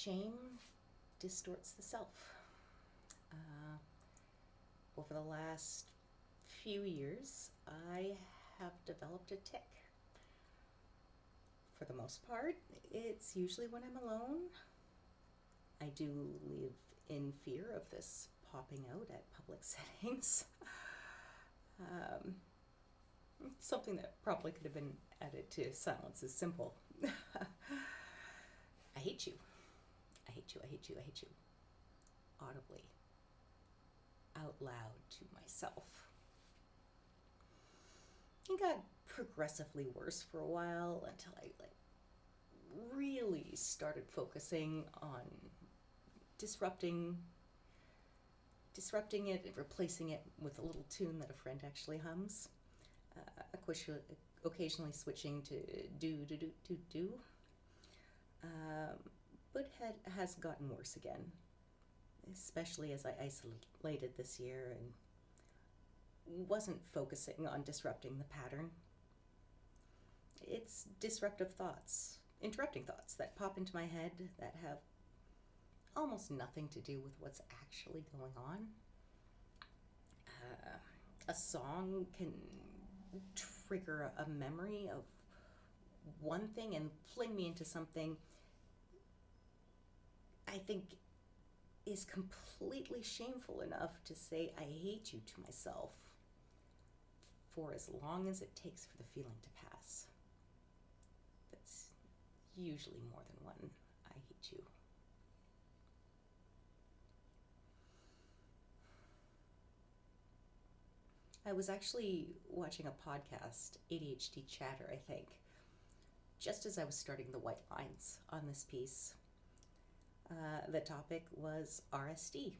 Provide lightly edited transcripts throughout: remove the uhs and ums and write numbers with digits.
Shame distorts the self. Uh, Over the last few years, I have developed a tic. For the most part, it's usually when I'm alone. I do live in fear of this popping out at public settings. um, Something that probably could have been added to silence is simple. I hate you. I hate you, I hate you, I hate you. Audibly. Out loud to myself. It got progressively worse for a while until I really started focusing on disrupting it and replacing it with a little tune that a friend actually hums. Occasionally switching to do. But has gotten worse again, especially as I isolated this year and wasn't focusing on disrupting the pattern. It's disruptive thoughts, interrupting thoughts that pop into my head that have almost nothing to do with what's actually going on. A song can trigger a memory of one thing and fling me into something I think is completely shameful enough to say I hate you to myself for as long as it takes for the feeling to pass. That's usually more than one I hate you. I was actually watching a podcast, ADHD Chatter, I think, just as I was starting the white lines on this piece. The topic was RSD,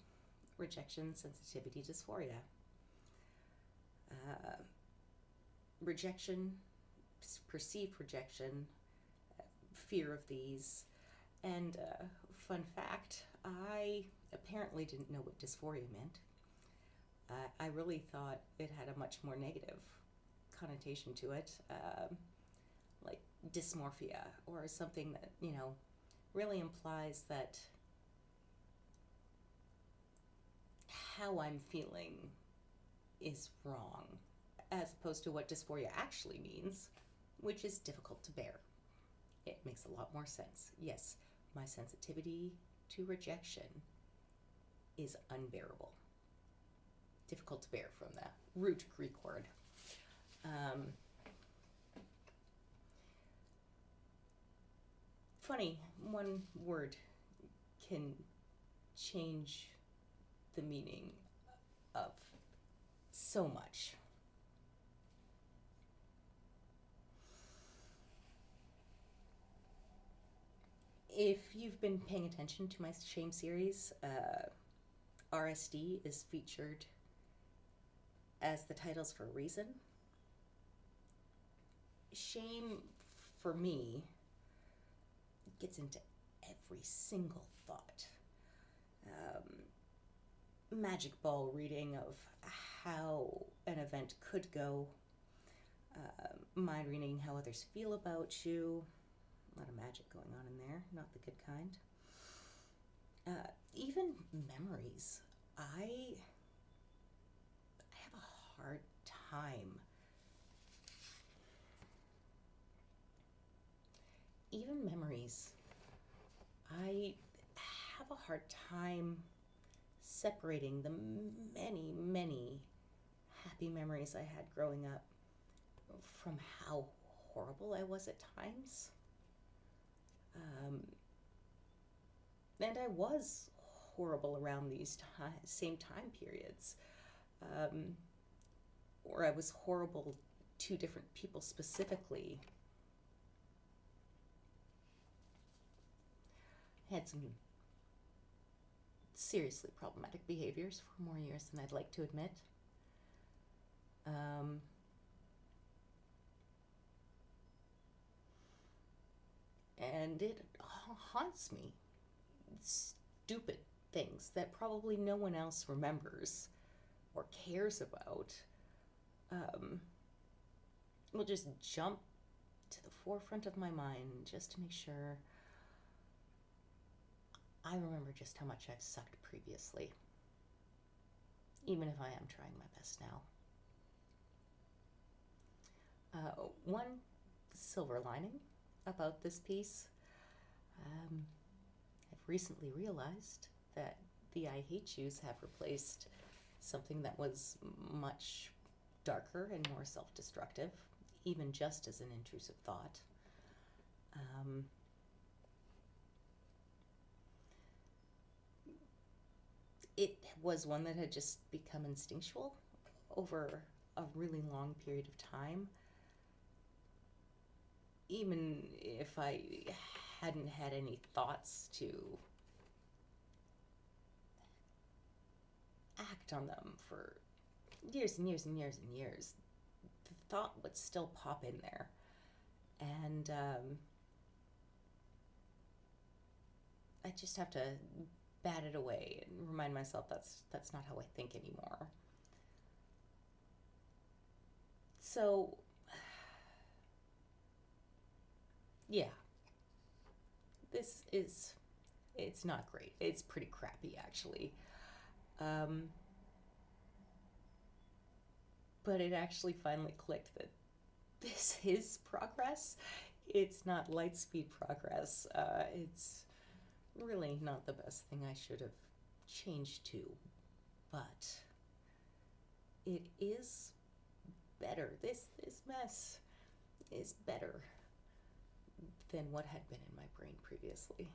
rejection sensitivity dysphoria. Rejection, perceived rejection, fear of these, and fun fact, I apparently didn't know what dysphoria meant. I really thought it had a much more negative connotation to it, like dysmorphia or something that, really implies that how I'm feeling is wrong, as opposed to what dysphoria actually means, which is difficult to bear. It makes a lot more sense. Yes, my sensitivity to rejection is unbearable. Difficult to bear from the root Greek word. Funny, one word can change the meaning of so much. If you've been paying attention to my shame series, RSD is featured as the titles for a reason. Shame, for me, gets into every single thought. Magic ball reading of how an event could go, mind reading how others feel about you. A lot of magic going on in there, not the good kind. Even memories. I have a hard time. Even memories. I have a hard time separating the many, many happy memories I had growing up from how horrible I was at times. And I was horrible around these same time periods. Or I was horrible to different people specifically. I had some seriously problematic behaviors for more years than I'd like to admit. And it haunts me. Stupid things that probably no one else remembers or cares about will just jump to the forefront of my mind just to make sure I remember just how much I've sucked previously, even if I am trying my best now. One silver lining about this piece, I've recently realized that the I hate yous have replaced something that was much darker and more self-destructive, even just as an intrusive thought. It was one that had just become instinctual over a really long period of time. Even if I hadn't had any thoughts to act on them for years and years and years and years, the thought would still pop in there. And I just have to bat it away and remind myself that's not how I think anymore. So, yeah, it's not great. It's pretty crappy, actually. But it actually finally clicked that this is progress. It's not light speed progress. It's really not the best thing I should have changed to, but it is better. This mess is better than what had been in my brain previously.